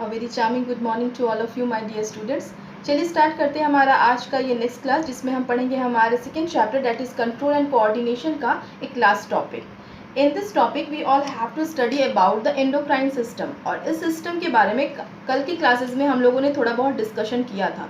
Very charming good morning to all of you my dear students. चलिए start करते हैं हमारा आज का ये नेक्स्ट क्लास, जिसमें हम पढ़ेंगे हमारे second chapter that is control and coordination का एक last topic. In this topic we all have to study about the endocrine system. और इस सिस्टम के बारे में कल की क्लासेस में हम लोगों ने थोड़ा बहुत डिस्कशन किया था।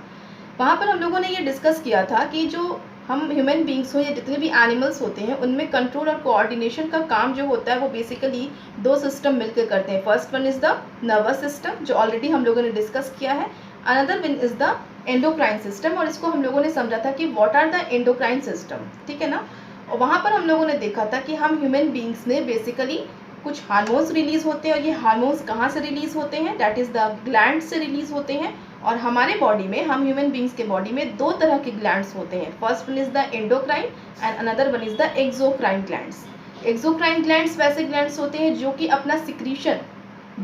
वहाँ पर हम लोगों ने ये डिस्कस किया था कि जो हम ह्यूमन बींग्स हो या जितने भी एनिमल्स होते हैं उनमें कंट्रोल और कोऑर्डिनेशन का काम जो होता है वो बेसिकली दो सिस्टम मिलकर करते हैं। First one is the nervous system, जो ऑलरेडी हम लोगों ने डिस्कस किया है। Another one is the endocrine system, और इसको हम लोगों ने समझा था कि what are the endocrine system, ठीक है ना। और वहाँ पर हम लोगों ने देखा था कि हम ह्यूमन बींग्स में बेसिकली कुछ हार्मोन्स रिलीज़ होते हैं, और ये हार्मोन्स कहाँ से रिलीज़ होते हैं, डैट इज़ द ग्लैंड से रिलीज़ होते हैं। और हमारे बॉडी में, हम ह्यूमन बींग्स के बॉडी में दो तरह के ग्लैंड्स होते हैं। First one is the endocrine and another one is the exocrine glands. Exocrine glands वैसे ग्लैंड्स होते हैं जो कि अपना सिक्रीशन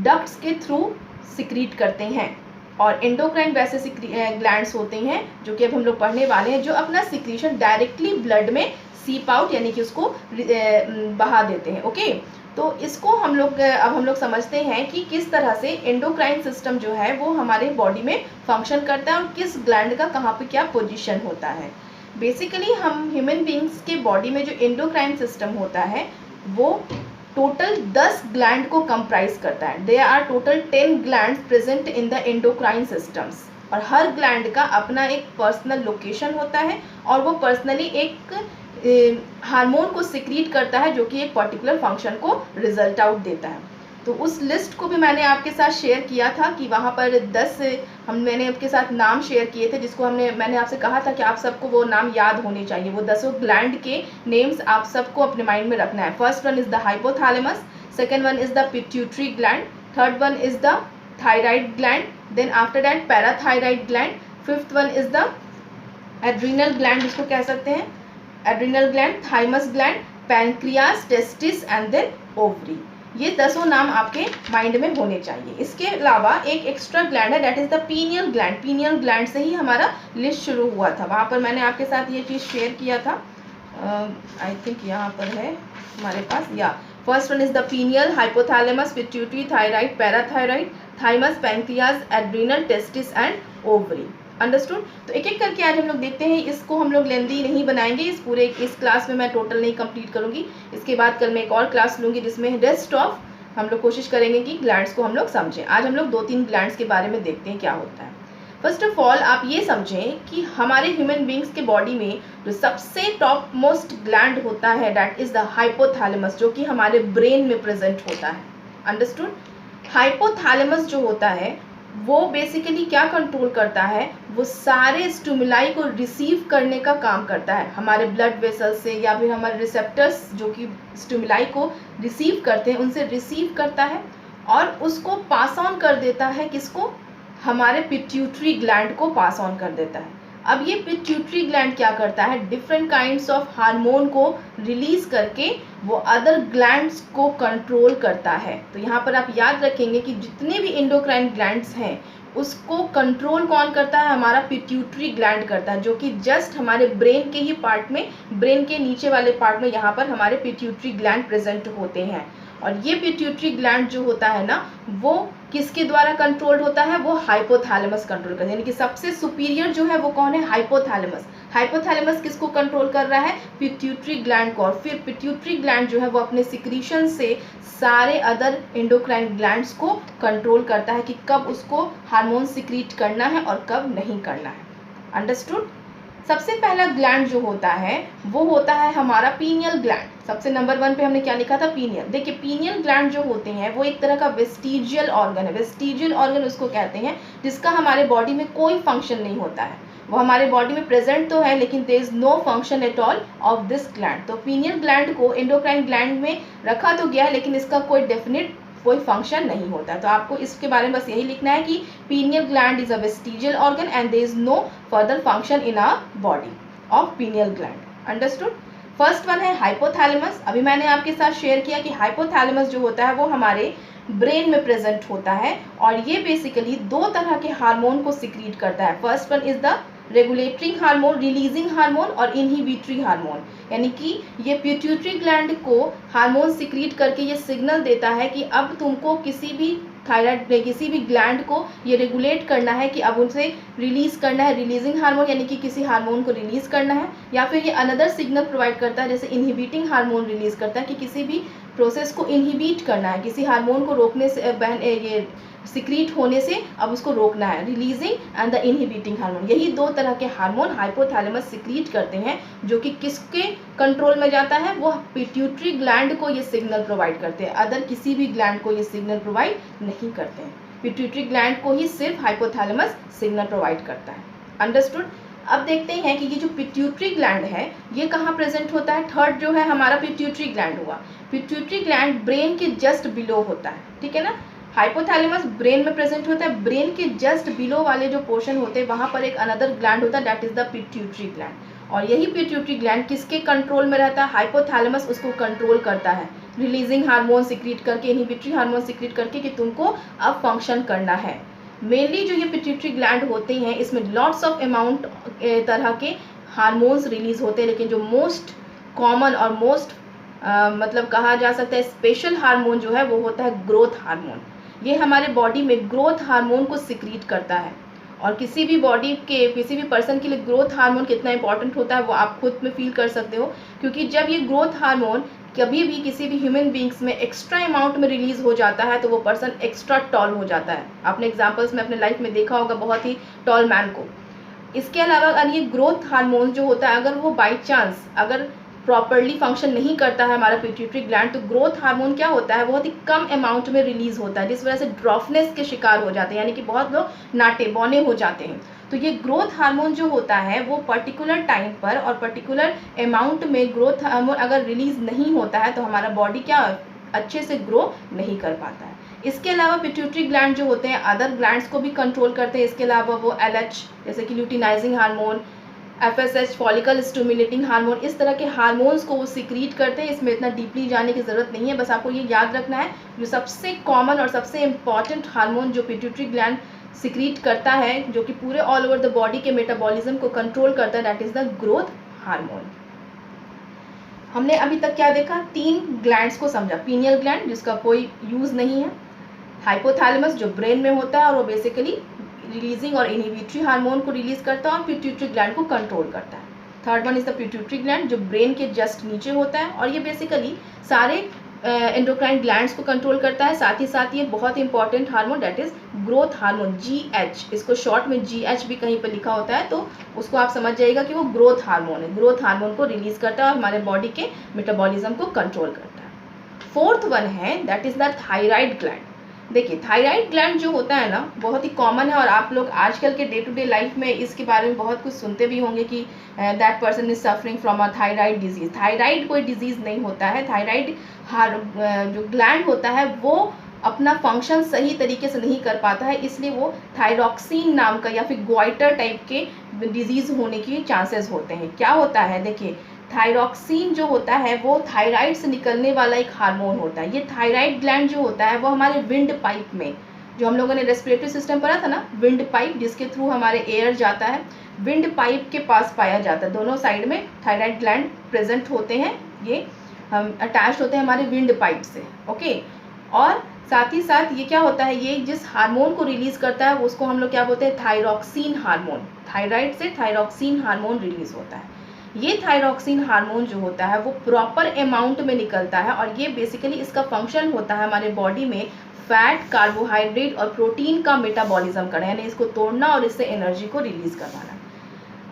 डक्ट्स के थ्रू सिक्रीट करते हैं, और एंडोक्राइन वैसे ग्लैंड्स होते हैं जो कि अब हम लोग पढ़ने वाले हैं, जो अपना सिक्रीशन डायरेक्टली ब्लड में सीप आउट यानी कि उसको बहा देते हैं। ओके, तो इसको हम लोग समझते हैं कि किस तरह से एंडोक्राइन सिस्टम जो है वो हमारे बॉडी में फंक्शन करता है और किस ग्लैंड का कहाँ पे क्या पोजीशन होता है। बेसिकली हम ह्यूमन बींग्स के बॉडी में जो एंडोक्राइन सिस्टम होता है वो टोटल 10 ग्लैंड को कंप्राइज करता है। There are total 10 glands present in the endocrine systems, और हर ग्लैंड का अपना एक पर्सनल लोकेशन होता है, और वो पर्सनली एक हार्मोन को सिक्रीट करता है जो कि एक पर्टिकुलर फंक्शन को रिजल्ट आउट देता है। तो उस लिस्ट को भी मैंने आपके साथ शेयर किया था कि वहाँ पर 10 मैंने आपके साथ नाम शेयर किए थे, जिसको मैंने आपसे कहा था कि आप सबको वो नाम याद होने चाहिए। वो 10 ग्लैंड के नेम्स आप सबको अपने माइंड में रखना है। First one is the hypothalamus, second one is the pituitary gland, third one is the thyroid gland, then after that parathyroid gland, fifth one is the adrenal gland, जिसको कह सकते हैं adrenal gland, thymus gland, pancreas, testis and then ovary. ये 10 नाम आपके mind में होने चाहिए। इसके अलावा एक एक्स्ट्रा ग्लैंड है, that is the pineal gland. Pineal gland से ही हमारा लिस्ट शुरू हुआ था। वहाँ पर मैंने आपके साथ ये चीज़ शेयर किया था, आई थिंक यहाँ पर है हमारे पास। या first one is the pineal, hypothalamus, pituitary, thyroid, parathyroid, thymus, pancreas, adrenal, testis and ovary. Understood. तो एक एक करके आज हम लोग देखते हैं। इसको हम लोग लेंदी नहीं बनाएंगे, इस क्लास में मैं टोटल नहीं कंप्लीट करूंगी। इसके बाद कल मैं एक और क्लास लूंगी जिसमें रेस्ट ऑफ हम लोग कोशिश करेंगे कि ग्लैंड्स को हम लोग समझें। आज हम लोग 2-3 ग्लैंड्स के बारे में देखते हैं क्या होता है। फर्स्ट ऑफ ऑल आप ये समझें कि हमारे ह्यूमन बींग्स के बॉडी में जो सबसे टॉप मोस्ट ग्लैंड होता है दैट इज़ द हाइपोथैलेमस, जो कि हमारे ब्रेन में प्रेजेंट होता है। अंडरस्टूड। हाइपोथैलेमस जो होता है वो बेसिकली क्या कंट्रोल करता है, वो सारे स्टिमुलाई को रिसीव करने का काम करता है हमारे ब्लड वेसल से, या फिर हमारे रिसेप्टर्स जो कि स्टिमुलाई को रिसीव करते हैं उनसे रिसीव करता है, और उसको पास ऑन कर देता है। किसको? हमारे पिट्यूटरी ग्लैंड को पास ऑन कर देता है। अब ये पिट्यूटरी ग्लैंड क्या करता है, डिफरेंट काइंड्स ऑफ हार्मोन को रिलीज करके वो अदर ग्लैंड्स को कंट्रोल करता है। तो यहाँ पर आप याद रखेंगे कि जितने भी एंडोक्राइन ग्लैंड्स हैं उसको कंट्रोल कौन करता है, हमारा पिट्यूटरी ग्लैंड करता है, जो कि जस्ट हमारे ब्रेन के ही पार्ट में, ब्रेन के नीचे वाले पार्ट में यहाँ पर हमारे पिट्यूटरी ग्लैंड प्रेजेंट होते हैं। और ये पिट्यूटरी ग्लैंड जो होता है ना, वो किसके द्वारा कंट्रोल्ड होता है, वो हाइपोथैलेमस कंट्रोल करता है। यानी कि सबसे सुपीरियर जो है वो कौन है, हाइपोथैलेमस। हाइपोथैलेमस किसको कंट्रोल कर रहा है, पिट्यूटरी ग्लैंड को। और फिर पिट्यूटरी ग्लैंड जो है वो अपने सिक्रीशन से सारे अदर एंडोक्राइन ग्लैंड्स को कंट्रोल करता है कि कब उसको हार्मोन सिक्रीट करना है और कब नहीं करना है। अंडरस्टूड। सबसे पहला ग्लैंड जो होता है वो होता है हमारा पीनियल ग्लैंड। सबसे नंबर 1 पे हमने क्या लिखा था, पीनियल। देखिए पीनियल ग्लैंड जो होते हैं वो एक तरह का वेस्टिजियल ऑर्गन है। वेस्टिजियल ऑर्गन उसको कहते हैं जिसका हमारे बॉडी में कोई फंक्शन नहीं होता है। वो हमारे बॉडी में प्रेजेंट तो है लेकिन there is no function at all of this gland. तो पीनियल ग्लैंड को एंडोक्राइन ग्लैंड में रखा तो गया है लेकिन इसका कोई डेफिनेट कोई फंक्शन नहीं होता है। तो आपको इसके बारे में बस यही लिखना है कि pineal gland is a vestigial organ and there is no further function in our body of pineal gland. Understood. First one है हाइपोथैलेमस। अभी मैंने आपके साथ शेयर किया कि हाइपोथैलेमस जो होता है वो हमारे ब्रेन में प्रेजेंट होता है, और ये बेसिकली 2 तरह के हार्मोन को सिक्रीट करता है। First one is the regulatory hormone, releasing hormone और इनहिबिटरी हार्मोन। यानी कि ये पिट्यूटरी ग्लैंड को हार्मोन सिक्रीट करके ये सिग्नल देता है कि अब तुमको किसी भी थायराइड ने किसी भी ग्लैंड को ये रेगुलेट करना है कि अब उनसे रिलीज़ करना है, रिलीजिंग हार्मोन यानी कि किसी हार्मोन को रिलीज़ करना है, या फिर ये अनदर सिग्नल प्रोवाइड करता है जैसे इनहिबिटिंग हार्मोन रिलीज़ करता है कि किसी भी प्रोसेस को इनहिबिट करना है, किसी हार्मोन को रोकने से ये सिक्रीट होने से अब उसको रोकना है, releasing and the inhibiting hormone. यही दो तरह के हार्मोन हाइपोथैलेमस सिक्रीट करते हैं, जो कि किसके कंट्रोल में जाता है, वो पिट्यूटरी ग्लैंड को ये सिग्नल प्रोवाइड करते हैं, अदर किसी भी ग्लैंड को ये सिग्नल प्रोवाइड नहीं करते हैं। पिट्यूटरी ग्लैंड को ही सिर्फ हाइपोथैलेमस सिग्नल प्रोवाइड करता है। अंडरस्टूड। अब देखते हैं कि ये जो पिट्यूटरी ग्लैंड है ये कहाँ प्रेजेंट होता है। थर्ड जो है हमारा पिट्यूटरी ग्लैंड हुआ। पिट्यूटरी ग्लैंड ब्रेन के जस्ट बिलो होता है, ठीक है ना। हाइपोथैलेमस ब्रेन में प्रेजेंट होता है, ब्रेन के जस्ट बिलो वाले जो पोर्शन होते हैं वहाँ पर एक अनदर ग्लैंड होता है, that is the pituitary gland. और यही पिट्यूटरी ग्लैंड किसके कंट्रोल में रहता है, हाइपोथैलेमस उसको कंट्रोल करता है, रिलीजिंग हार्मोन सिक्रीट करके, इनहिबिटरी हार्मोन सिक्रीट करके कि तुमको अब फंक्शन करना है। मेनली जो ये पिट्यूटरी ग्लैंड होते हैं इसमें लॉट्स ऑफ अमाउंट तरह के हार्मोन्स रिलीज होते हैं, लेकिन जो मोस्ट कॉमन और मोस्ट मतलब कहा जा सकता है स्पेशल हार्मोन जो है वो होता है ग्रोथ हार्मोन। ये हमारे बॉडी में ग्रोथ हार्मोन को सिक्रीट करता है। और किसी भी बॉडी के किसी भी पर्सन के लिए ग्रोथ हार्मोन कितना इंपॉर्टेंट होता है वो आप खुद में फील कर सकते हो, क्योंकि जब ये ग्रोथ हार्मोन कभी भी किसी भी ह्यूमन बींग्स में एक्स्ट्रा अमाउंट में रिलीज हो जाता है तो वो पर्सन एक्स्ट्रा टॉल हो जाता है। आपने एग्जांपल्स में अपने लाइफ में देखा होगा बहुत ही टॉल मैन को। इसके अलावा अगर ये ग्रोथ हार्मोन जो होता है अगर वो बाई चांस अगर प्रॉपरली फंक्शन नहीं करता है हमारा पिट्यूटरी ग्लैंड, तो ग्रोथ हार्मोन क्या होता है बहुत ही कम अमाउंट में रिलीज होता है, जिस वजह से ड्रॉफनेस के शिकार हो जाते हैं, यानी कि बहुत लोग नाटे बौने हो जाते हैं। तो ये ग्रोथ हार्मोन जो होता है वो पर्टिकुलर टाइम पर और पर्टिकुलर अमाउंट में ग्रोथ हार्मोन अगर रिलीज नहीं होता है तो हमारा बॉडी क्या अच्छे से ग्रो नहीं कर पाता है। इसके अलावा पिट्यूटरी ग्लैंड जो होते हैं अदर ग्लैंड्स को भी कंट्रोल करते हैं। इसके अलावा वो LH जैसे कि luteinizing hormone, FSH follicle stimulating hormone, इस तरह के हार्मोन्स को वो सिक्रीट करते हैं। इसमें इतना डीपली जाने की ज़रूरत नहीं है, बस आपको ये याद रखना है जो सबसे कॉमन और सबसे इम्पॉर्टेंट हार्मोन जो पिट्यूटरी ग्लैंड सिक्रीट करता है, जो कि पूरे ऑल ओवर द बॉडी के मेटाबॉलिज्म को कंट्रोल करता है, that is the growth hormone. हमने अभी तक क्या देखा, 3 ग्लैंड्स को समझा। पीनियल ग्लैंड जिसका कोई यूज़ नहीं है, हाइपोथैलेमस जो ब्रेन में होता है और वो बेसिकली रिलीजिंग और इनहिबिटरी हार्मोन को रिलीज करता है और पिट्यूटरी ग्लैंड को कंट्रोल करता है। Third one is the pituitary gland जो ब्रेन के जस्ट नीचे होता है और ये बेसिकली सारे एंडोक्राइन ग्लैंड्स को कंट्रोल करता है। साथ ही साथ ये बहुत important hormone that is growth hormone GH, इसको शॉर्ट में GH भी कहीं पर लिखा होता है तो उसको आप समझ जाइएगा कि वो ग्रोथ हार्मोन है। ग्रोथ हार्मोन को रिलीज करता है और हमारे बॉडी के मेटाबॉलिज्म को कंट्रोल करता है। फोर्थ वन है that is the thyroid gland. देखिए थायराइड ग्लैंड जो होता है ना बहुत ही कॉमन है और आप लोग आजकल के डे टू डे लाइफ में इसके बारे में बहुत कुछ सुनते भी होंगे कि that person is suffering from a thyroid disease. Thyroid कोई डिजीज नहीं होता है। थायराइड जो ग्लैंड होता है वो अपना फंक्शन सही तरीके से नहीं कर पाता है, इसलिए वो थायरॉक्सिन नाम का या फिर ग्वाइटर टाइप के डिजीज होने की चांसेस होते हैं। क्या होता है देखिए, थायरॉक्सिन जो होता है वो थायराइड से निकलने वाला एक हार्मोन होता है। ये थायराइड ग्लैंड जो होता है वो हमारे विंड पाइप में, जो हम लोगों ने रेस्पिरेटरी सिस्टम पढ़ा था ना, विंड पाइप जिसके थ्रू हमारे एयर जाता है, विंड पाइप के पास पाया जाता है। दोनों साइड में थायराइड ग्लैंड प्रेजेंट होते हैं, ये हम अटैच होते हैं हमारे विंड पाइप से, ओके। और साथ ही साथ ये क्या होता है, ये जिस हार्मोन को रिलीज करता है उसको हम लोग क्या बोलते हैं, थायरॉक्सिन हार्मोन। थायराइड से थायरॉक्सिन हार्मोन रिलीज होता है। ये थायरॉक्सिन हार्मोन जो होता है वो प्रॉपर अमाउंट में निकलता है और ये बेसिकली इसका फंक्शन होता है हमारे बॉडी में फैट, कार्बोहाइड्रेट और प्रोटीन का मेटाबॉलिज्म करना, यानी इसको तोड़ना और इससे एनर्जी को रिलीज करवाना।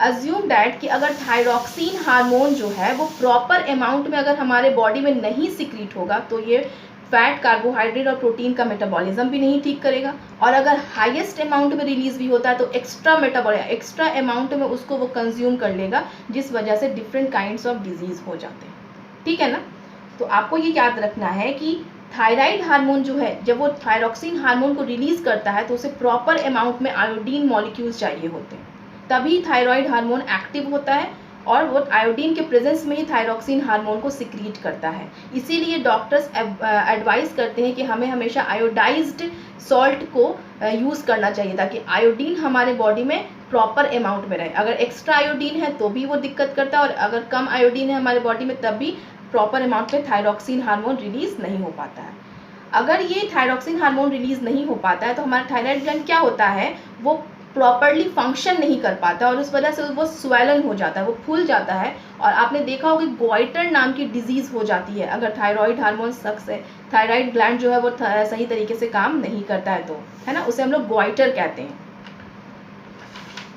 अज्यूम डैट कि अगर थायरॉक्सिन हार्मोन जो है वो प्रॉपर अमाउंट में अगर हमारे बॉडी में नहीं सिक्रीट होगा तो ये फैट, कार्बोहाइड्रेट और प्रोटीन का मेटाबॉलिज्म भी नहीं ठीक करेगा। और अगर हाईएस्ट अमाउंट में रिलीज भी होता है तो एक्स्ट्रा अमाउंट में उसको वो कंज्यूम कर लेगा, जिस वजह से डिफरेंट काइंड्स ऑफ डिजीज हो जाते हैं, ठीक है ना। तो आपको ये याद रखना है कि थायराइड हार्मोन जो है जब वो थायरॉक्सिन हार्मोन को रिलीज करता है तो उसे प्रॉपर अमाउंट में आयोडीन मॉलिक्यूल्स चाहिए होते हैं, तभी थायराइड हार्मोन एक्टिव होता है और वो आयोडीन के प्रेजेंस में ही थायरॉक्सिन हार्मोन को सिक्रीट करता है। इसीलिए डॉक्टर्स एडवाइस करते हैं कि हमें हमेशा आयोडाइज्ड सॉल्ट को यूज़ करना चाहिए ताकि आयोडीन हमारे बॉडी में प्रॉपर अमाउंट में रहे। अगर एक्स्ट्रा आयोडीन है तो भी वो दिक्कत करता है और अगर कम आयोडीन है हमारे बॉडी में तब भी प्रॉपर अमाउंट में थायरॉक्सिन हार्मोन रिलीज नहीं हो पाता है। अगर ये थायरॉक्सिन हार्मोन रिलीज नहीं हो पाता है तो हमारा थायराइड ग्लैंड क्या होता है, वो प्रॉपरली फंक्शन नहीं कर पाता और उस वजह से वो स्वेलन हो जाता है, वो फूल जाता है। और आपने देखा होगा गोइटर नाम की डिजीज़ हो जाती है अगर थायराइड हार्मोन सक्स है, थायराइड ग्लैंड जो है वो सही तरीके से काम नहीं करता है तो, है ना, उसे हम लोग गोइटर कहते हैं।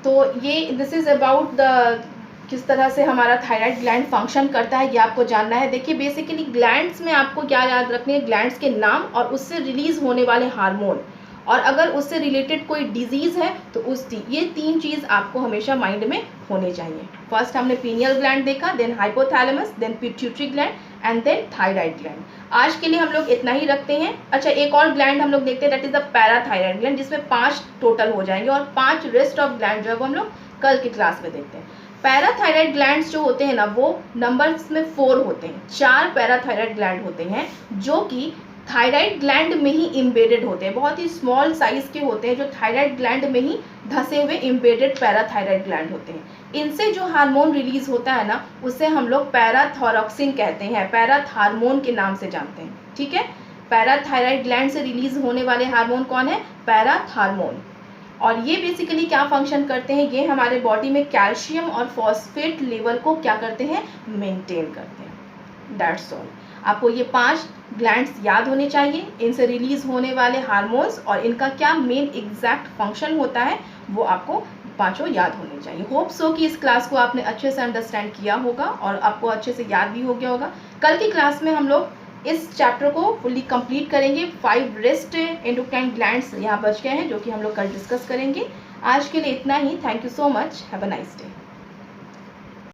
तो ये दिस इज़ अबाउट द किस तरह से हमारा थायराइड ग्लैंड फंक्शन करता है, ये आपको जानना है। देखिए बेसिकली ग्लैंड्स में आपको क्या याद रखने हैं, ग्लैंड्स के नाम और उससे रिलीज होने वाले हार्मोन, और अगर उससे रिलेटेड कोई डिजीज़ है तो ये 3 चीज़ आपको हमेशा माइंड में होने चाहिए। फर्स्ट हमने पीनियल ग्लैंड देखा, then hypothalamus, then pituitary gland and then thyroid gland. आज के लिए हम लोग इतना ही रखते हैं। अच्छा, एक और ग्लैंड हम लोग देखते हैं, that is the parathyroid gland, जिसमें 5 टोटल हो जाएंगे और 5 रेस्ट ऑफ ग्लैंड जो है वो हम लोग कल की क्लास में देखते हैं। पैराथायराइड ग्लैंड्स जो होते हैं ना, वो नंबर्स में 4 होते हैं, 4 पैराथायराइड ग्लैंड होते हैं जो कि थायराइड ग्लैंड में ही इम्बेडेड होते हैं, बहुत ही स्मॉल साइज के होते हैं जो थायराइड ग्लैंड में ही धसे हुए इम्बेडेड पैराथायराइड ग्लैंड होते हैं। इनसे जो हार्मोन रिलीज होता है ना, उसे हम लोग पैराथॉरक्सिन कहते हैं, पैराथार्मोन के नाम से जानते हैं, ठीक है। पैराथायराइड ग्लैंड से रिलीज होने वाले हार्मोन कौन है, पैराथार्मोन। और ये बेसिकली क्या फंक्शन करते हैं, ये हमारे बॉडी में कैल्शियम और फॉस्फेट लेवल को क्या करते हैं, मेंटेन करते हैं। That's all. आपको ये 5 ग्लैंड्स याद होने चाहिए, इनसे रिलीज होने वाले हार्मोन्स और इनका क्या मेन एग्जैक्ट फंक्शन होता है वो आपको 5 याद होने चाहिए। होप सो कि इस क्लास को आपने अच्छे से अंडरस्टैंड किया होगा और आपको अच्छे से याद भी हो गया होगा। कल की क्लास में हम लोग इस चैप्टर को फुल्ली कंप्लीट करेंगे। 5 रेस्ट एंडोक्राइन ग्लैंड्स यहाँ बच गए हैं जो कि हम लोग कल डिस्कस करेंगे। आज के लिए इतना ही। Thank you so much. Have a nice day.